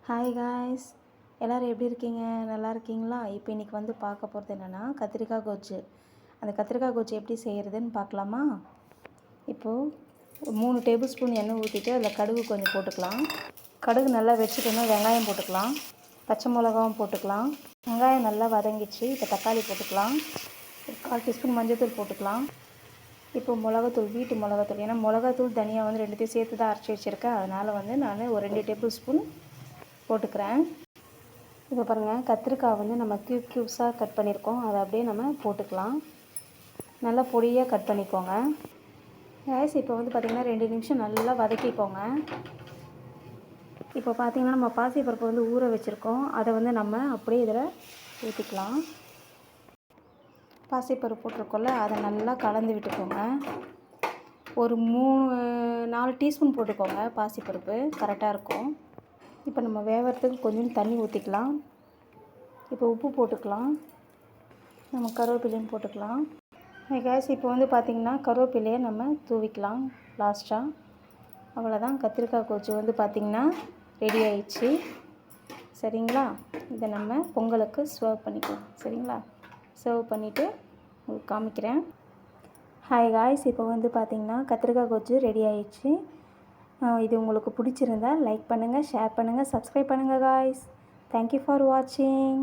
Hi guys, எல்லோரும் எப்படி இருக்கீங்க? நல்லா இருக்கீங்களா? இப்போ இன்றைக்கி வந்து பார்க்க போகிறது என்னென்னா கத்திரிக்காய் கோஜ்ஜு. அந்த கத்திரிக்காய் கோஜ்ஜு எப்படி செய்கிறதுன்னு பார்க்கலாமா? இப்போது 3 டேபிள் ஸ்பூன் எண்ணெய் ஊற்றிட்டு அதில் கடுகு கொஞ்சம் போட்டுக்கலாம். கடுகு நல்லா வெடிச்சிட்டோன்னா வெங்காயம் போட்டுக்கலாம், பச்சை மிளகாவும் போட்டுக்கலாம். வெங்காயம் நல்லா வதங்கிச்சு. இப்போ தக்காளி போட்டுக்கலாம். 1/4 டீஸ்பூன் மஞ்சள்தூள் போட்டுக்கலாம். இப்போ மிளகாத்தூள், வீட்டு மிளகாத்தூள், ஏன்னா மிளகாத்தூள் தனியாக வந்து 2த்தையும் சேர்த்து தான் அரைச்சி வச்சுருக்கேன். அதனால் வந்து நான் ஒரு 2 டேபிள் ஸ்பூன் போட்டுக்கிறேன். இப்போ பாருங்கள், கத்திரிக்காய் வந்து நம்ம க்யூப்ஸாக கட் பண்ணியிருக்கோம். அதை அப்படியே நம்ம போட்டுக்கலாம். நல்லா பொடியாக கட் பண்ணிக்கோங்க. இப்போ வந்து பார்த்திங்கன்னா 2 நிமிஷம் நல்லா வதக்கிக்கோங்க. இப்போ பார்த்திங்கன்னா நம்ம பாசிப்பருப்பு வந்து ஊற வச்சுருக்கோம். அதை வந்து நம்ம அப்படியே இதில் ஊற்றிக்கலாம். பாசிப்பருப்பு போட்டிருக்கோம்ல, அதை நல்லா கலந்து விட்டுக்கோங்க. ஒரு 4 டீஸ்பூன் போட்டுக்கோங்க. பாசிப்பருப்பு கரெக்டாக இருக்கும். இப்போ நம்ம வேகிறதுக்கு கொஞ்சம் தண்ணி ஊற்றிக்கலாம். இப்போ உப்பு போட்டுக்கலாம். நம்ம கருவேப்பிலையும் போட்டுக்கலாம். கேஸ் இப்போ வந்து பார்த்திங்கன்னா கருவேப்பிலையை நம்ம தூவிக்கலாம் லாஸ்ட்டாக. அவ்வளோதான், கத்திரிக்காய் கோஜ்ஜு வந்து பார்த்திங்கன்னா ரெடி ஆயிடுச்சு. சரிங்களா? இதை நம்ம பொங்கலுக்கு சர்வ் பண்ணிக்கலாம். சரிங்களா? சர்வ் பண்ணிவிட்டு உங்களுக்கு காமிக்கிறேன். ஹாய் காய்ஸ், இப்போ வந்து பார்த்திங்கன்னா கத்திரிக்காய் கோஜ்ஜு ரெடி ஆயிடுச்சு. இது உங்களுக்கு பிடிச்சிருந்தா லைக் பண்ணுங்கள், ஷேர் பண்ணுங்கள், சப்ஸ்கிரைப் பண்ணுங்கள் காய்ஸ். தேங்க்யூ ஃபார் வாட்சிங்.